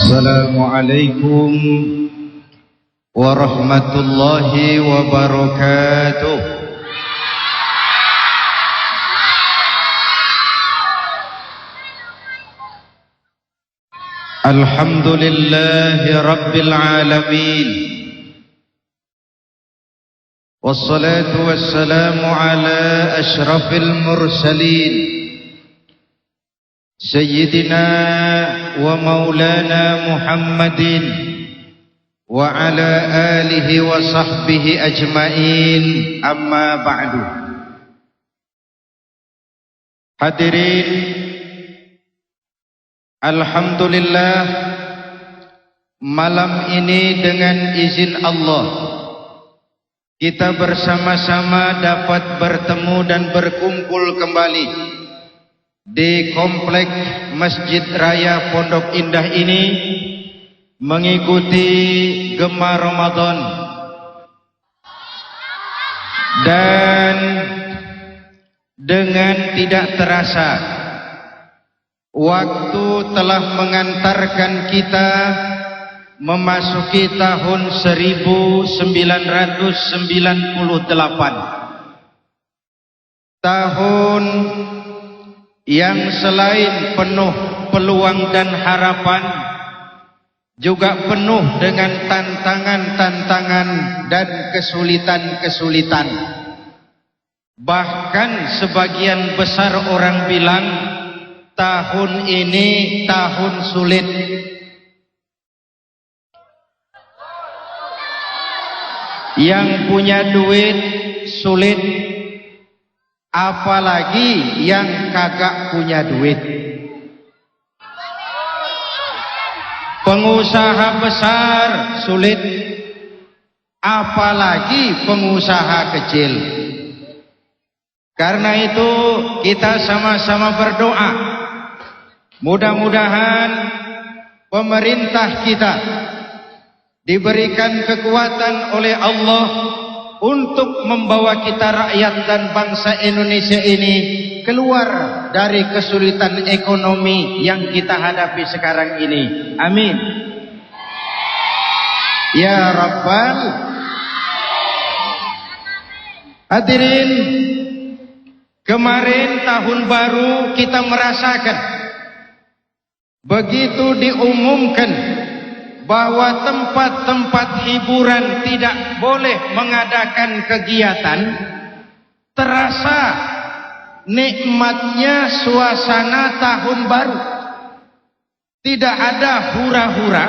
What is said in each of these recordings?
Assalamualaikum warahmatullahi wabarakatuh. Alhamdulillahi rabbil alamin. Wassalatu wassalamu ala ashrafil mursalin Sayyidina wa maulana Muhammadin wa ala alihi wa sahbihi ajmain, amma ba'du. Hadirin, alhamdulillah, malam ini dengan izin Allah kita bersama-sama dapat bertemu dan berkumpul kembali di komplek Masjid Raya Pondok Indah ini mengikuti Gema Ramadan. Dan dengan tidak terasa waktu telah mengantarkan kita memasuki tahun 1998, tahun yang selain penuh peluang dan harapan, juga penuh dengan tantangan-tantangan dan kesulitan-kesulitan. Bahkan sebagian besar orang bilang tahun ini tahun sulit. Yang punya duit sulit, apalagi yang kagak punya duit. Pengusaha besar sulit, apalagi pengusaha kecil. Karena itu kita sama-sama berdoa, mudah-mudahan pemerintah kita diberikan kekuatan oleh Allah untuk membawa kita rakyat dan bangsa Indonesia ini keluar dari kesulitan ekonomi yang kita hadapi sekarang ini. Amin. Ya Rabbal. Hadirin, kemarin tahun baru kita merasakan begitu diumumkan bahwa tempat-tempat hiburan tidak boleh mengadakan kegiatan, terasa nikmatnya suasana tahun baru. Tidak ada hura-hura,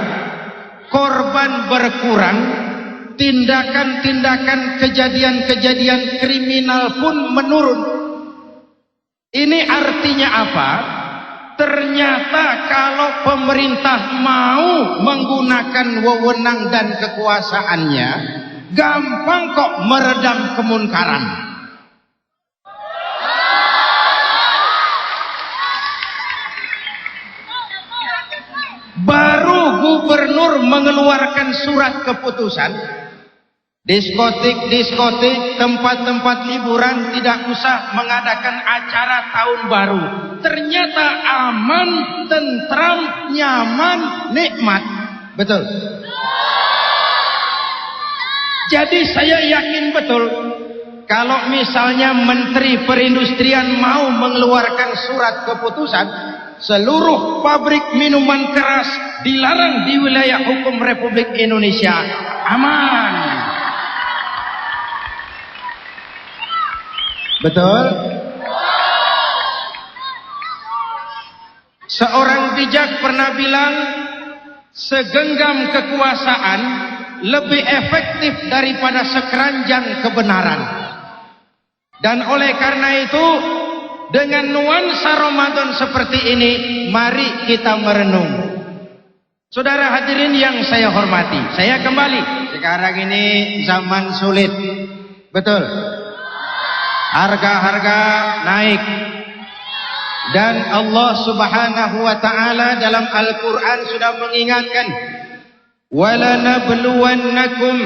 korban berkurang, tindakan-tindakan kejadian-kejadian kriminal pun menurun. Ini artinya apa? Ternyata kalau pemerintah mau menggunakan wewenang dan kekuasaannya, gampang kok meredam kemunkaran. Baru gubernur mengeluarkan surat keputusan, diskotik, tempat-tempat hiburan tidak usah mengadakan acara tahun baru. Ternyata aman, tentram, nyaman, nikmat. Betul. Jadi saya yakin betul, kalau misalnya Menteri Perindustrian mau mengeluarkan surat keputusan, seluruh pabrik minuman keras dilarang di wilayah hukum Republik Indonesia. Aman. Betul? Seorang bijak pernah bilang, segenggam kekuasaan lebih efektif daripada sekeranjang kebenaran. Dan oleh karena itu, dengan nuansa Ramadan seperti ini, mari kita merenung. Saudara hadirin yang saya hormati, saya kembali. Sekarang ini zaman sulit. Betul? Harga-harga naik. Dan Allah Subhanahu wa ta'ala dalam Al-Quran sudah mengingatkan, وَلَنَبْلُوَنَّكُمْ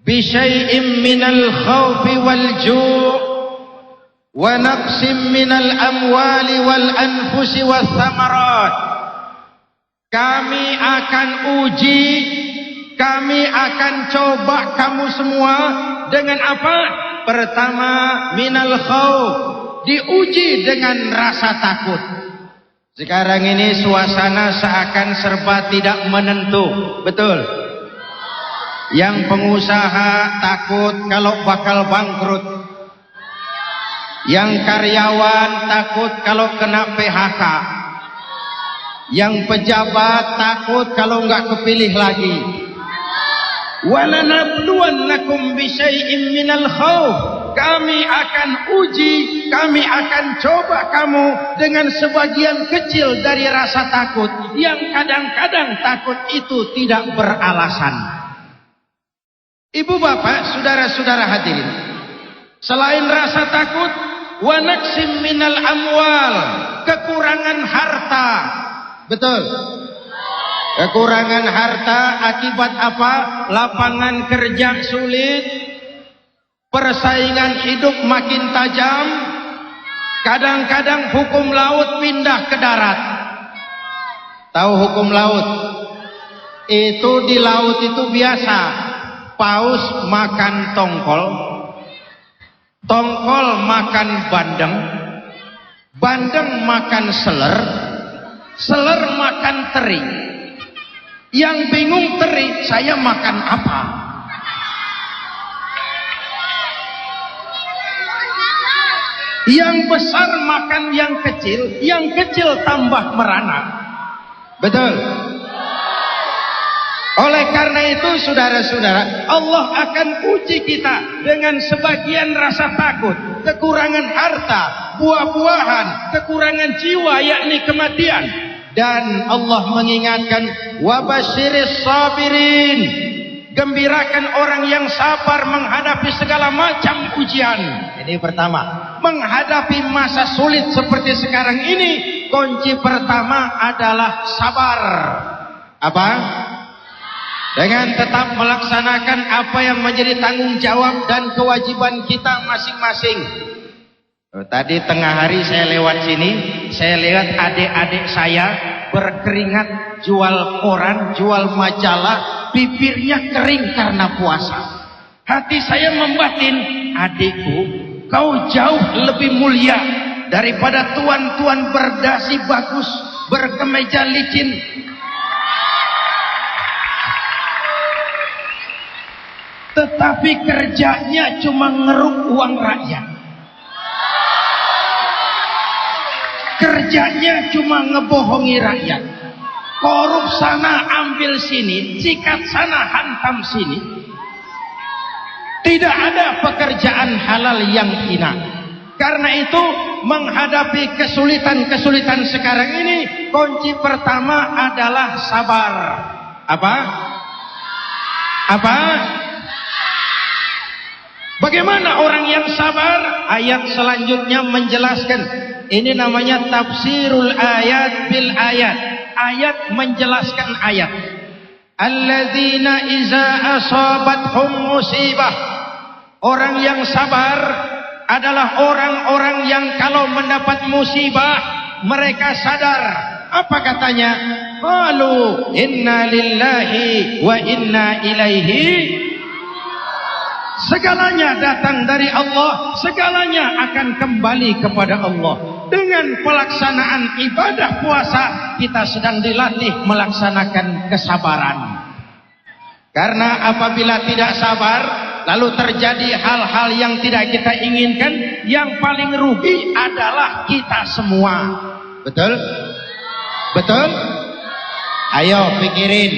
بِشَيْءٍ مِّنَ الْخَوْفِ وَالْجُوعِ وَنَقْصٍ مِّنَ الْأَمْوَالِ وَالْأَنْفُسِ وَالثَّمَرَاتِ. kami akan uji, kami akan coba kamu semua dengan apa? Pertama, minal khauf, diuji dengan rasa takut. Sekarang ini suasana seakan serba tidak menentu, betul? Yang pengusaha takut kalau bakal bangkrut, yang karyawan takut kalau kena PHK, yang pejabat takut kalau nggak kepilih lagi. Walanabluwannakum bisyai'im minal khauf, kami akan uji, kami akan coba kamu dengan sebagian kecil dari rasa takut yang kadang-kadang takut itu tidak beralasan. Ibu bapak, saudara-saudara hadirin, selain rasa takut, wa naqsim minal amwal, kekurangan harta. Betul? Kekurangan harta akibat apa? Lapangan kerja sulit, persaingan hidup makin tajam, kadang-kadang hukum laut pindah ke darat. Tahu hukum laut? Itu di laut itu biasa, paus makan tongkol, tongkol makan bandeng, bandeng makan seler, seler makan teri. Yang bingung teri, saya makan apa? Yang besar makan yang kecil tambah merana. Betul? Oleh karena itu saudara-saudara, Allah akan uji kita dengan sebagian rasa takut, kekurangan harta, buah-buahan, kekurangan jiwa yakni kematian. Dan Allah mengingatkan, wabasyiris sabirin, gembirakan orang yang sabar menghadapi segala macam ujian. Ini pertama, menghadapi masa sulit seperti sekarang ini, kunci pertama adalah sabar. Apa? Dengan tetap melaksanakan apa yang menjadi tanggung jawab dan kewajiban kita masing-masing. Tadi tengah hari saya lewat sini, saya lihat adik-adik saya berkeringat jual koran, jual majalah, bibirnya kering karena puasa. Hati saya membatin, adikku, kau jauh lebih mulia daripada tuan-tuan berdasi bagus, berkemeja licin. Tetapi kerjanya cuma ngeruk uang rakyat. Kerjanya cuma ngebohongi rakyat. Korup sana ambil sini, sikat sana hantam sini. Tidak ada pekerjaan halal yang hina. Karena itu menghadapi kesulitan-kesulitan sekarang ini, kunci pertama adalah sabar. Apa? Apa? Bagaimana orang yang sabar? Ayat selanjutnya menjelaskan. Ini namanya tafsirul ayat bil ayat. Ayat menjelaskan ayat. Alladzina iza asabathum musibah. Orang yang sabar adalah orang-orang yang kalau mendapat musibah mereka sadar. Apa katanya? Qalu inna lillahi wa inna ilaihi. Segalanya datang dari Allah, segalanya akan kembali kepada Allah. Dengan pelaksanaan ibadah puasa, kita sedang dilatih melaksanakan kesabaran. Karena apabila tidak sabar, lalu terjadi hal-hal yang tidak kita inginkan, yang paling rugi adalah kita semua. Betul? Betul? Ayo pikirin,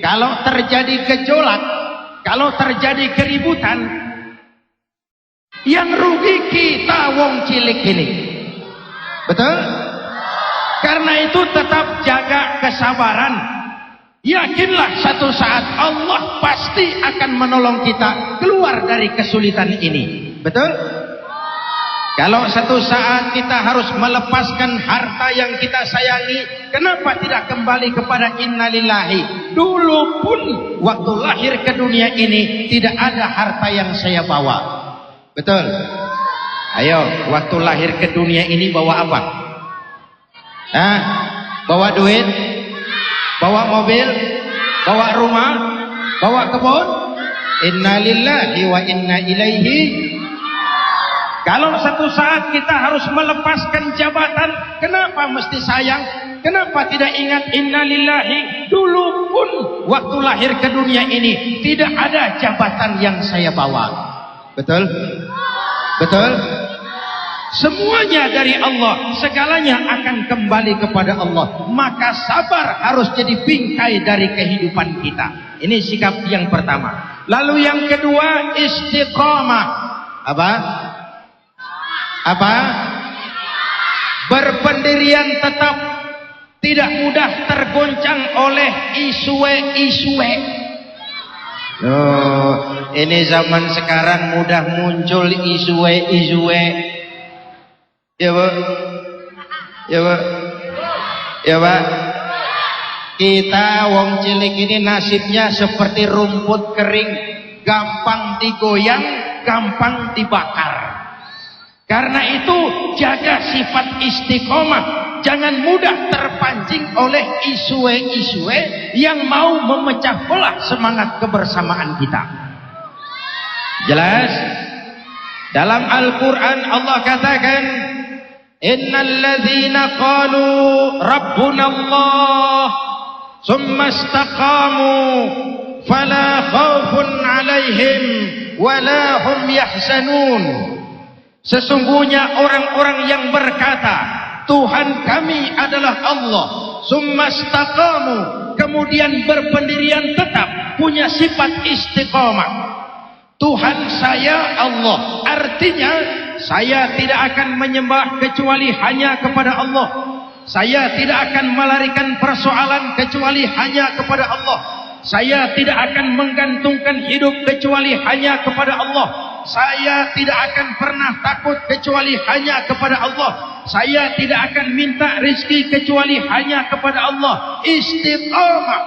kalau terjadi gejolak, kalau terjadi keributan, yang rugi kita wong cilik ini. Betul? Karena itu tetap jaga kesabaran. Yakinlah satu saat Allah pasti akan menolong kita keluar dari kesulitan ini. Betul? Kalau satu saat kita harus melepaskan harta yang kita sayangi, kenapa tidak kembali kepada innalillahi? Dulu pun waktu lahir ke dunia ini tidak ada harta yang saya bawa. Betul? Ayo, waktu lahir ke dunia ini bawa apa? Bawa duit? bawa mobil, bawa rumah, bawa kebun. Inna lillahi wa inna ilaihi. Kalau satu saat kita harus melepaskan jabatan, kenapa mesti sayang? Kenapa tidak ingat inna lillahi? Dulu pun waktu lahir ke dunia ini tidak ada jabatan yang saya bawa. Betul? Betul? Semuanya dari Allah, segalanya akan kembali kepada Allah. Maka sabar harus jadi bingkai dari kehidupan kita. Ini sikap yang pertama. Lalu yang kedua, istiqamah. Apa? Apa? Berpendirian tetap, tidak mudah tergoncang oleh isu-isu. Oh, ini zaman sekarang mudah muncul isu-isu. Ya, Bu. Ya, Bu. Ya, Pak. Kita wong cilik ini nasibnya seperti rumput kering, gampang digoyang, gampang dibakar. Karena itu jaga sifat istiqomah, jangan mudah terpancing oleh isu-isu yang mau memecah belah semangat kebersamaan kita. Jelas? Dalam Al-Quran Allah katakan, innal ladzina qalu rabbuna Allah summa istaqamu fala khaufun alaihim wala hum yahzanun. Sesungguhnya orang-orang yang berkata Tuhan kami adalah Allah, summa istaqamu, kemudian berpendirian tetap, punya sifat istiqamah. Tuhan saya Allah, artinya saya tidak akan menyembah kecuali hanya kepada Allah. Saya tidak akan melarikan persoalan kecuali hanya kepada Allah. Saya tidak akan menggantungkan hidup kecuali hanya kepada Allah. Saya tidak akan pernah takut kecuali hanya kepada Allah. Saya tidak akan minta rezeki kecuali hanya kepada Allah. Istiqamah.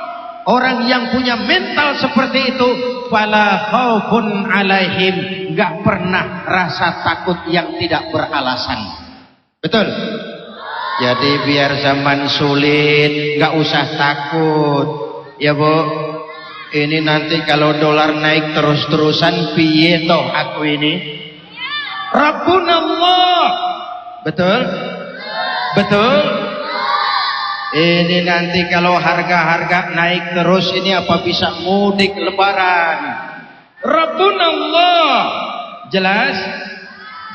Orang yang punya mental seperti itu, fala khaufun alaihim, enggak pernah rasa takut yang tidak beralasan. Betul? Jadi biar zaman sulit, enggak usah takut. Ya, Bu. Ini nanti kalau dolar naik terus-terusan piye toh aku ini? Rabbunallah. Betul? Betul? Ini nanti kalau harga-harga naik terus ini apa bisa mudik lebaran? Rabbunallah. Jelas?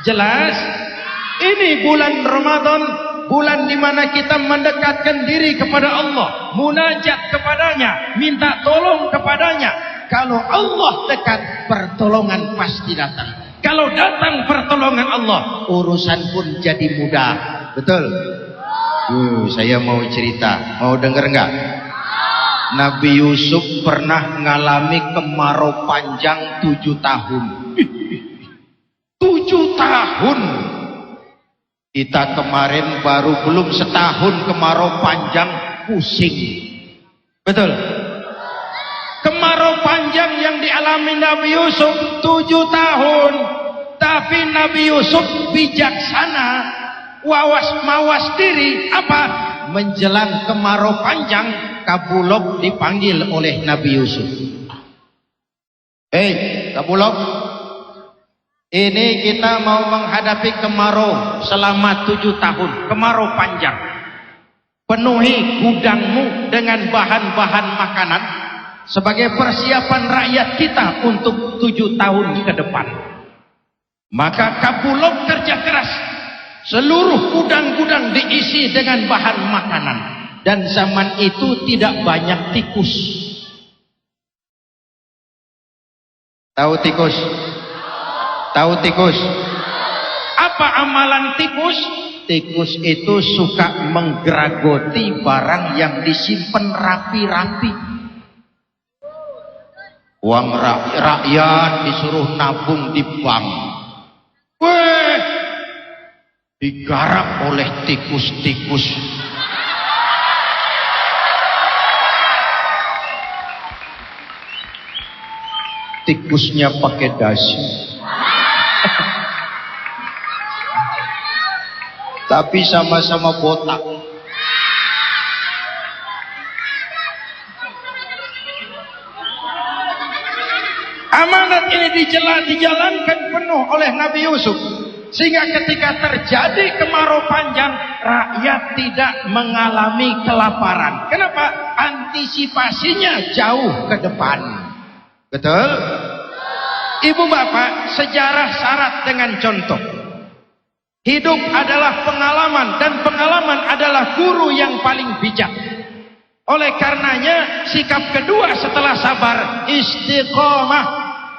Jelas? Ini bulan Ramadan, bulan di mana kita mendekatkan diri kepada Allah, munajat kepadanya, minta tolong kepadanya. Kalau Allah dekat, pertolongan pasti datang. Kalau datang pertolongan Allah, urusan pun jadi mudah. Betul? Saya mau cerita, mau denger nggak? Nabi Yusuf pernah mengalami kemarau panjang 7 tahun. 7 tahun. Kita kemarin baru belum setahun kemarau panjang, pusing. Betul? Kemarau panjang yang dialami Nabi Yusuf 7 tahun. Tapi Nabi Yusuf bijaksana, mawas diri. Apa? Menjelang kemarau panjang, Kabulok dipanggil oleh Nabi Yusuf. Kabulok, ini kita mau menghadapi kemarau selama 7 tahun, kemarau panjang. Penuhi gudangmu dengan bahan-bahan makanan sebagai persiapan rakyat kita untuk 7 tahun ke depan. Maka Kabulok kerja keras, seluruh gudang-gudang diisi dengan bahan makanan. Dan zaman itu tidak banyak tikus. Tahu tikus? Tahu tikus? Apa amalan tikus? Tikus itu suka menggeragoti barang yang disimpan rapi-rapi. Uang rakyat disuruh nabung di bank. Digarap oleh tikus-tikus. Tikusnya pakai dasi. Tapi sama-sama botak. dijalankan penuh oleh Nabi Yusuf. Sehingga ketika terjadi kemarau panjang, rakyat tidak mengalami kelaparan. Kenapa? Antisipasinya jauh ke depan. Betul? Ibu bapak, sejarah syarat dengan contoh. Hidup adalah pengalaman, dan pengalaman adalah guru yang paling bijak. Oleh karenanya, sikap kedua setelah sabar, istiqomah.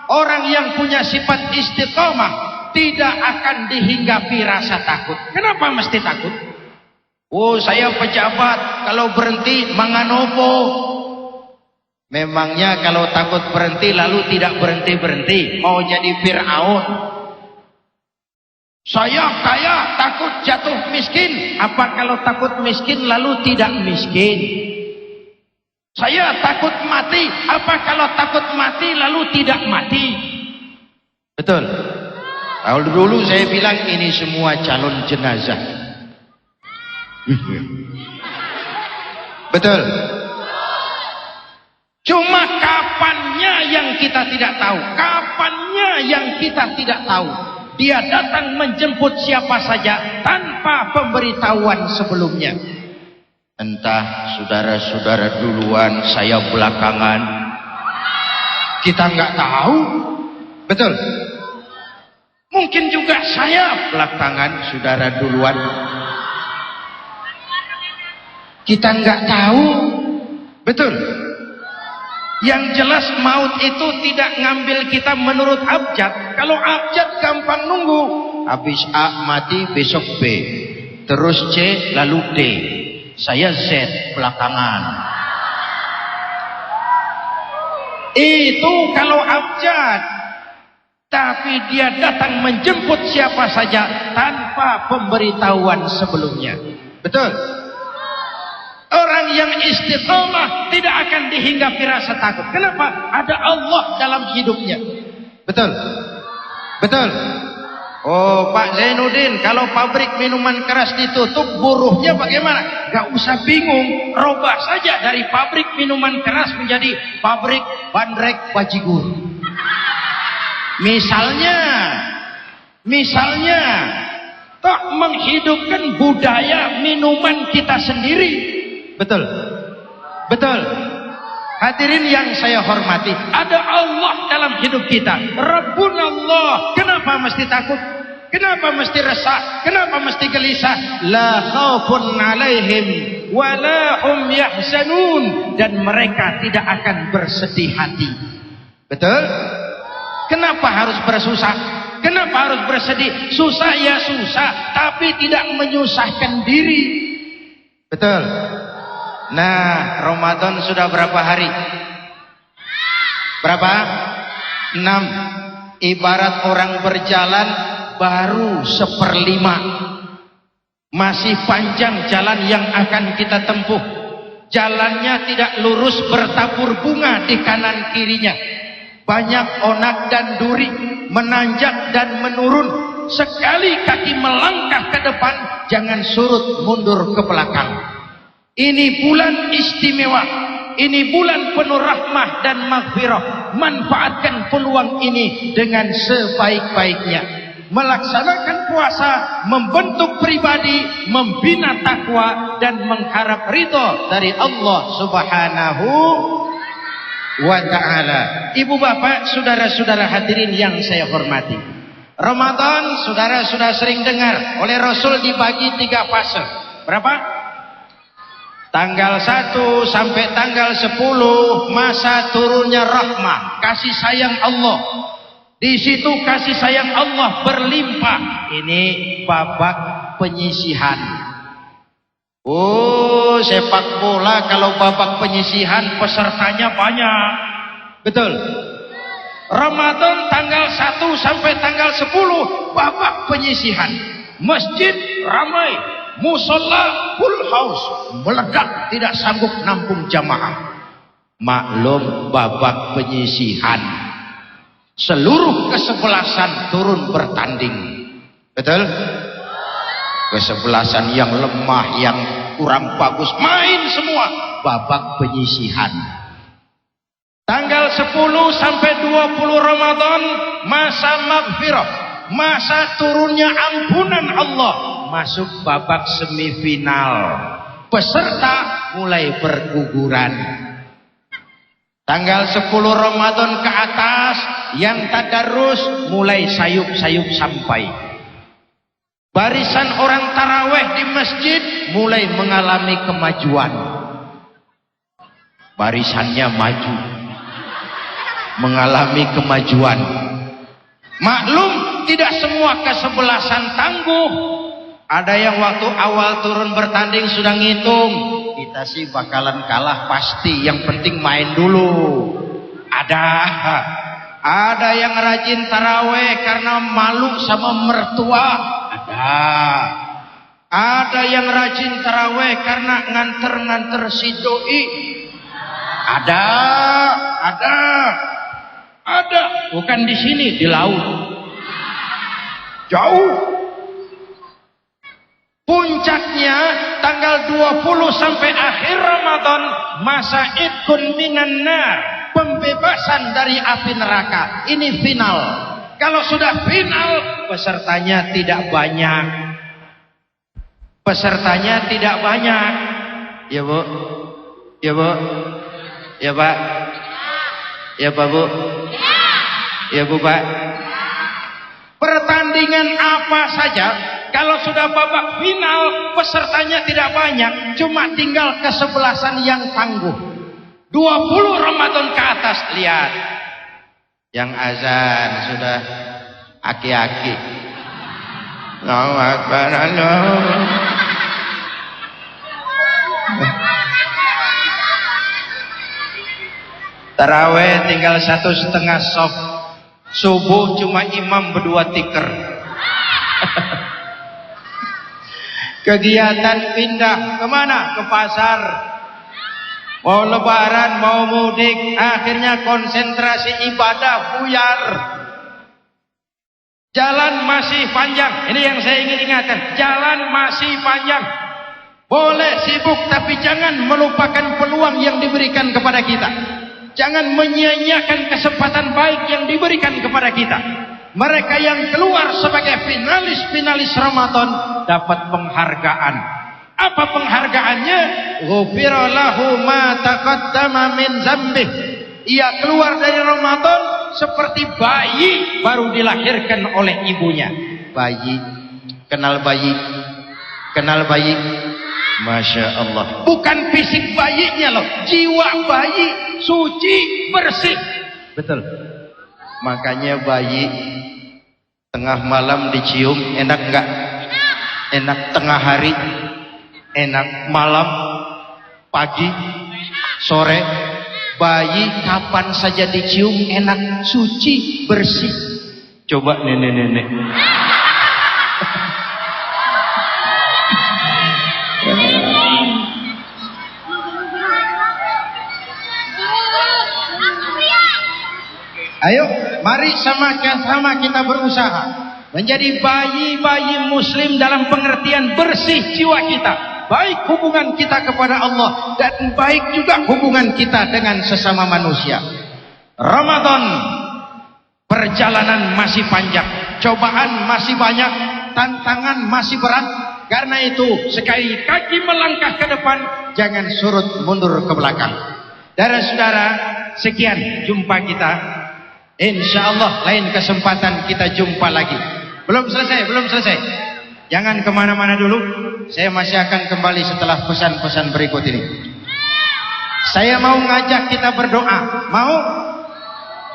Orang yang punya sifat istiqomah tidak akan dihinggapi rasa takut. Kenapa mesti takut? Oh, saya pejabat, kalau berhenti manganopo. Memangnya kalau takut berhenti lalu tidak berhenti-berhenti, mau jadi Fir'aun. Saya kaya, takut jatuh miskin. Apa kalau takut miskin lalu tidak miskin? Saya takut mati. Apa kalau takut mati lalu tidak mati? Betul. Kalau dulu saya bilang ini semua calon jenazah. Betul. Cuma kapannya yang kita tidak tahu. Kapannya yang kita tidak tahu. Dia datang menjemput siapa saja tanpa pemberitahuan sebelumnya. Entah saudara-saudara duluan, saya belakangan. Kita nggak tahu. Betul. Mungkin juga saya belakangan, saudara duluan. Kita nggak tahu. Betul. Yang jelas maut itu tidak ngambil kita menurut abjad. Kalau abjad gampang nunggu. Habis A mati, besok B. Terus C, lalu D. Saya Z belakangan. Itu kalau abjad. Tapi dia datang menjemput siapa saja tanpa pemberitahuan sebelumnya. Betul. Orang yang istiqomah tidak akan dihinggapi rasa takut. Kenapa? Ada Allah dalam hidupnya. Betul. Betul. Oh, Pak Zainuddin, kalau pabrik minuman keras ditutup, buruhnya bagaimana? Gak usah bingung, robah saja dari pabrik minuman keras menjadi pabrik bandrek bajigur. Misalnya, tak menghidupkan budaya minuman kita sendiri. Betul. Betul. Hadirin yang saya hormati, ada Allah dalam hidup kita. Rabbunallah. Kenapa mesti takut? Kenapa mesti resah? Kenapa mesti gelisah? La khaufun alaihim wa la hum yahzanun. Dan mereka tidak akan bersedih hati. Betul? Kenapa harus bersusah? Kenapa harus bersedih? Susah ya susah, tapi tidak menyusahkan diri. Betul. Nah, Ramadan sudah berapa hari? Berapa? 6. Ibarat orang berjalan baru 1/5. Masih panjang jalan yang akan kita tempuh. Jalannya tidak lurus bertabur bunga di kanan kirinya. Banyak onak dan duri, menanjak dan menurun. Sekali kaki melangkah ke depan, jangan surut mundur ke belakang. Ini bulan istimewa. Ini bulan penuh rahmah dan maghfirah. Manfaatkan peluang ini dengan sebaik-baiknya. Melaksanakan puasa, membentuk pribadi, membina takwa, dan mengharap ridho dari Allah Subhanahu wa ta'ala. Ibu bapak, saudara-saudara hadirin yang saya hormati, Ramadan saudara sudah sering dengar oleh Rasul dibagi 3 fase. Berapa? Tanggal 1 sampai tanggal 10 masa turunnya rahmah, kasih sayang Allah. Di situ kasih sayang Allah berlimpah. Ini babak penyisihan. Oh, sepak bola kalau babak penyisihan pesertanya banyak. Betul. Ramadan tanggal 1 sampai tanggal 10 babak penyisihan. Masjid ramai, musola full house, meledak tidak sanggup nampung jamaah. Maklum babak penyisihan. Seluruh kesebelasan turun bertanding. Betul? Kesebelasan yang lemah, yang kurang bagus, main semua. Babak penyisihan. Tanggal 10 sampai 20 Ramadan masa maghfirah, masa turunnya ampunan Allah, masuk babak semifinal. Peserta mulai berguguran. Tanggal 10 Ramadan ke atas yang tadarus mulai sayup-sayup sampai. Barisan orang taraweh di masjid mulai mengalami kemajuan. Barisannya maju, mengalami kemajuan. Maklum tidak semua kesebelasan tangguh. Ada yang waktu awal turun bertanding sudah ngitung, kita sih bakalan kalah pasti, yang penting main dulu. Ada yang rajin taraweh karena malu sama mertua. Ada yang rajin taraweh karena nganter-nganter si doi. Ada. Bukan di sini, di laut. Jauh. Puncaknya tanggal 20 sampai akhir Ramadan masa idkun minan nar, pembebasan dari api neraka. Ini final. Kalau sudah final, pesertanya tidak banyak. Pesertanya tidak banyak. Ya Bu? Ya Bu? Ya Pak? Ya Pak Bu? Ya Bu Pak? Pertandingan apa saja, kalau sudah babak final, pesertanya tidak banyak, cuma tinggal kesebelasan yang tangguh. 20 Ramadan ke atas, lihat. Yang azan sudah aki-aki. Allahu Akbar, Allah. Taraweh tinggal 1,5 soft. Subuh cuma imam berdua tikar. Kegiatan pindah kemana? Ke pasar. Mau lebaran, mau mudik, akhirnya konsentrasi ibadah buyar. Jalan masih panjang. Ini yang saya ingin ingatkan. Jalan masih panjang. Boleh sibuk, tapi jangan melupakan peluang yang diberikan kepada kita. Jangan menyia-nyiakan kesempatan baik yang diberikan kepada kita. Mereka yang keluar sebagai finalis Ramadan dapat penghargaan. Apa penghargaannya? Ghufira lahu ma taqaddama min dzambih. Ia keluar dari Ramadan seperti bayi baru dilahirkan oleh ibunya. Bayi, kenal bayi, kenal bayi. Masya Allah. Bukan fisik bayinya loh, jiwa bayi suci bersih. Betul. Makanya bayi tengah malam dicium enak enggak? Enak. Tengah hari enak, malam, pagi, sore. Bayi kapan saja dicium enak, suci, bersih. Coba nenek-nenek. Ayo, mari sama-sama kita berusaha menjadi bayi-bayi muslim dalam pengertian bersih jiwa kita, baik hubungan kita kepada Allah dan baik juga hubungan kita dengan sesama manusia. Ramadan, perjalanan masih panjang, cobaan masih banyak, tantangan masih berat. Karena itu sekali kaki melangkah ke depan, jangan surut mundur ke belakang. Saudara-saudara, sekian jumpa kita. InsyaAllah lain kesempatan kita jumpa lagi. Belum selesai. Jangan kemana-mana dulu. Saya masih akan kembali setelah pesan-pesan berikut ini. Saya mau ngajak kita berdoa. Mau?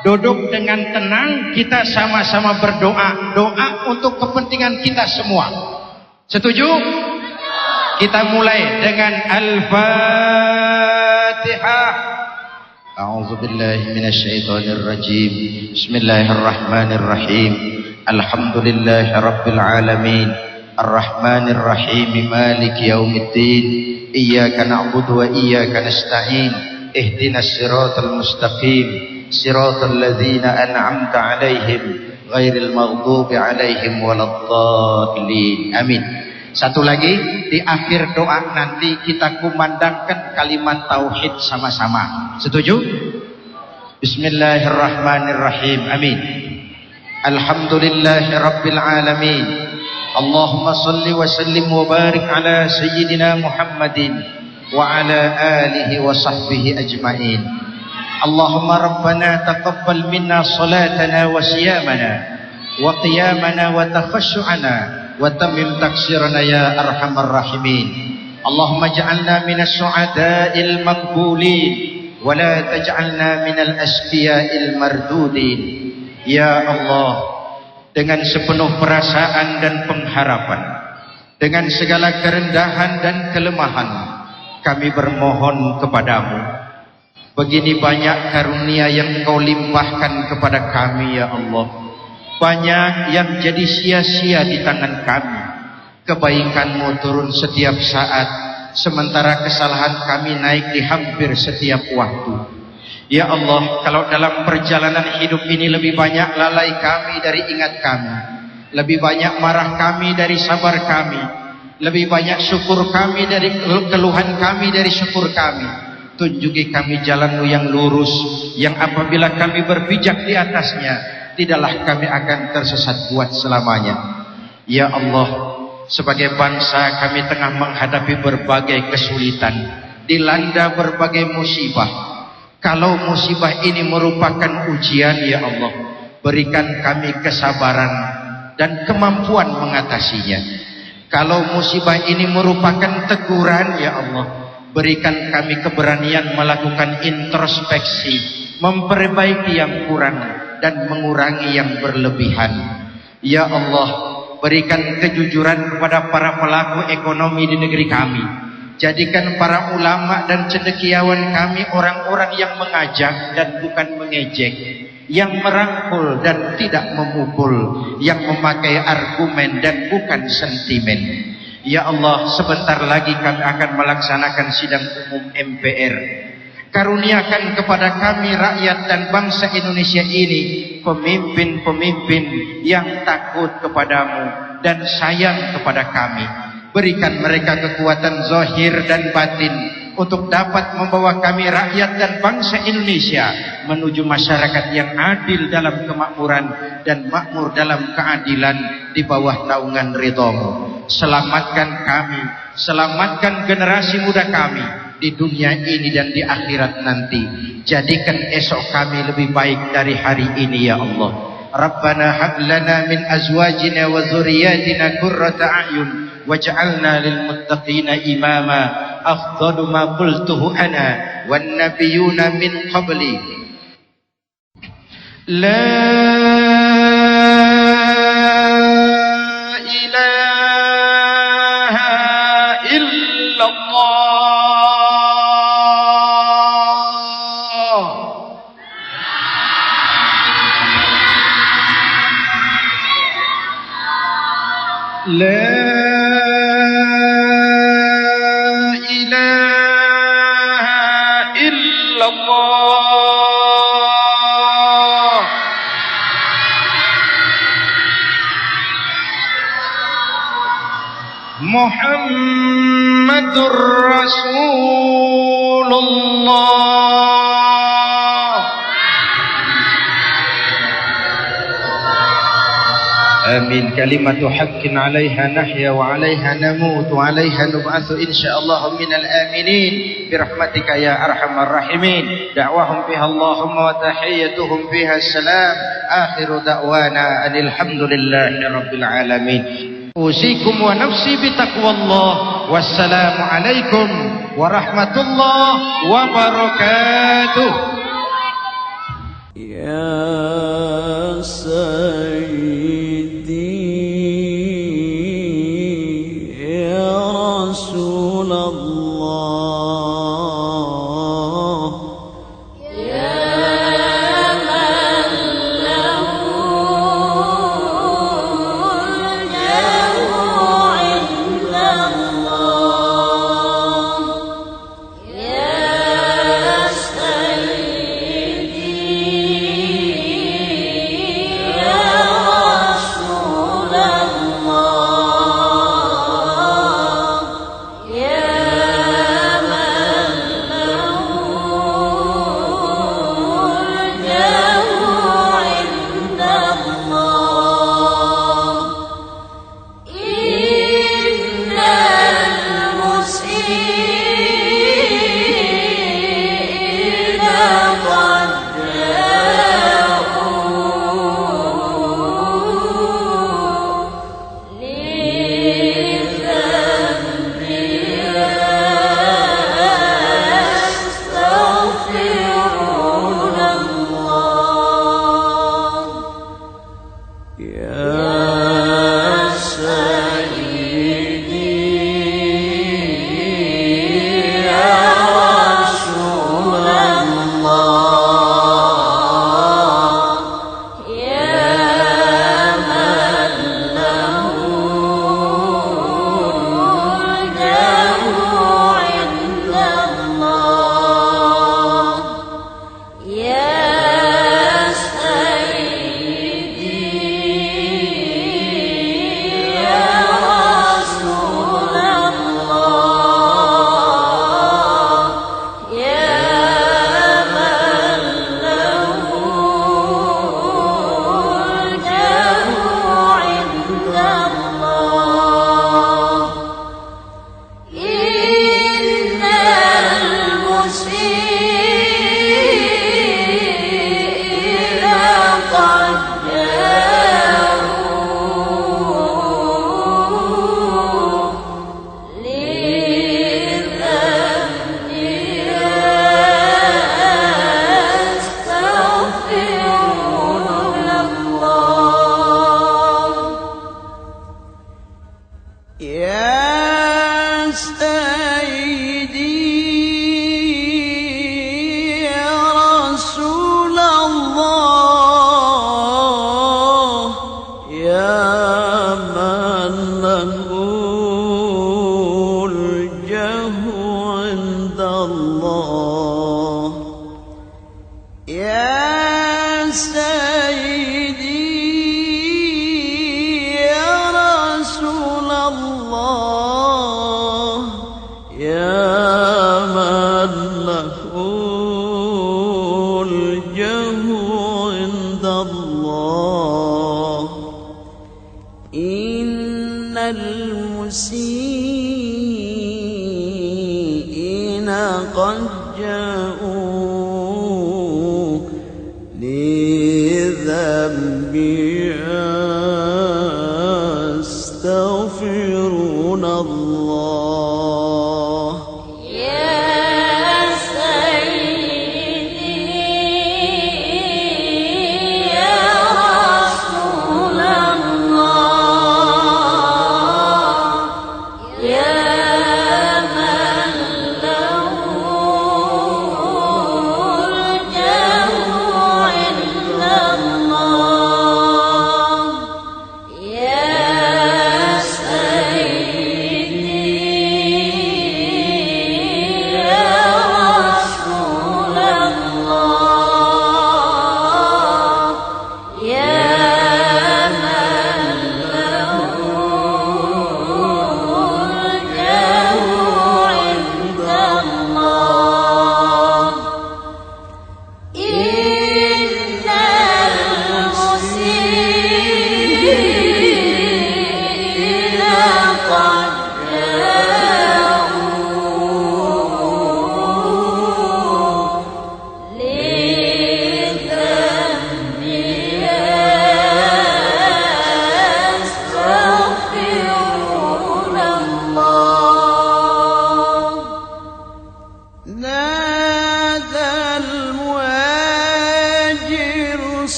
Duduk dengan tenang, kita sama-sama berdoa. Doa untuk kepentingan kita semua. Setuju? Kita mulai dengan Al-Fatihah. أعوذ بالله من الشيطان الرجيم بسم الله الرحمن الرحيم الحمد لله رب العالمين الرحمن الرحيم مالك يوم الدين إياك نعبد وإياك نستعين اهدنا الصراط المستقيم صراط الذين أنعمت عليهم غير المغضوب عليهم ولا الضالين آمين. Satu lagi, di akhir doa nanti kita kumandangkan kalimat tauhid sama-sama. Setuju? Bismillahirrahmanirrahim. Amin. Alhamdulillahi rabbil alamin. Allahumma salli wa sallim wa barik ala sayyidina Muhammadin wa ala alihi wa sahbihi ajma'in. Allahumma rabbana taqabbal minna salatana wa siyamana wa qiyamana wa takhashu'ana wa tammim taksirana ya arhamar rahimin. Allahumma ja'alna minas su'ada'il maqbulin wa la taj'alna minal asqiya'il mardudin. Ya Allah, dengan sepenuh perasaan dan pengharapan, dengan segala kerendahan dan kelemahan, kami bermohon kepadamu. Begini banyak karunia yang Engkau limpahkan kepada kami ya Allah. Banyak yang jadi sia-sia di tangan kami. Kebaikan-Mu turun setiap saat, sementara kesalahan kami naik di hampir setiap waktu. Ya Allah, kalau dalam perjalanan hidup ini lebih banyak lalai kami dari ingat kami, lebih banyak marah kami dari sabar kami, lebih banyak syukur kami dari keluhan kami dari syukur kami. Tunjuki kami jalan-Mu yang lurus, yang apabila kami berpijak di atasnya, tidaklah kami akan tersesat buat selamanya. Ya Allah, sebagai bangsa kami tengah menghadapi berbagai kesulitan, dilanda berbagai musibah. Kalau musibah ini merupakan ujian ya Allah, berikan kami kesabaran dan kemampuan mengatasinya. Kalau musibah ini merupakan teguran ya Allah, berikan kami keberanian melakukan introspeksi, memperbaiki yang kurang dan mengurangi yang berlebihan. Ya Allah, berikan kejujuran kepada para pelaku ekonomi di negeri kami. Jadikan para ulama dan cendekiawan kami orang-orang yang mengajak dan bukan mengejek, yang merangkul dan tidak memukul, yang memakai argumen dan bukan sentimen. Ya Allah, sebentar lagi kami akan melaksanakan sidang umum MPR. Karuniakan kepada kami rakyat dan bangsa Indonesia ini pemimpin-pemimpin yang takut kepadamu dan sayang kepada kami. Berikan mereka kekuatan zahir dan batin untuk dapat membawa kami rakyat dan bangsa Indonesia menuju masyarakat yang adil dalam kemakmuran dan makmur dalam keadilan di bawah naungan ridha-Mu. Selamatkan kami, selamatkan generasi muda kami di dunia ini dan di akhirat nanti. Jadikan esok kami lebih baik dari hari ini ya Allah. Rabbana hab lana min azwajina wa dzurriyyatina qurrata a'yun waj'alna lil muttaqina imama. Afdalu ma qultuhu ana wan nabiyyuna min qabli. La ilaha illallah. La ilaha illallah. Muhammadur Rasulullah. Amin. Kalimatu haqqin 'alaiha nahya wa 'alaiha namut wa 'alaiha nub'atsu insyaallah minal aminin birahmatika ya arhamar rahimin. Da'wahum fiha Allahumma wa tahiyyatuhum fiha salam. Akhiru da'wana alhamdulillahi rabbil alamin. Usikum wa nafsi bitaqwallah. Wassalamu alaikum warahmatullahi wabarakatuh. Ya Sayyidi ya Rasulullah, ya man lahul jamu indallah, ya Sayyidi ya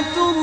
الحياة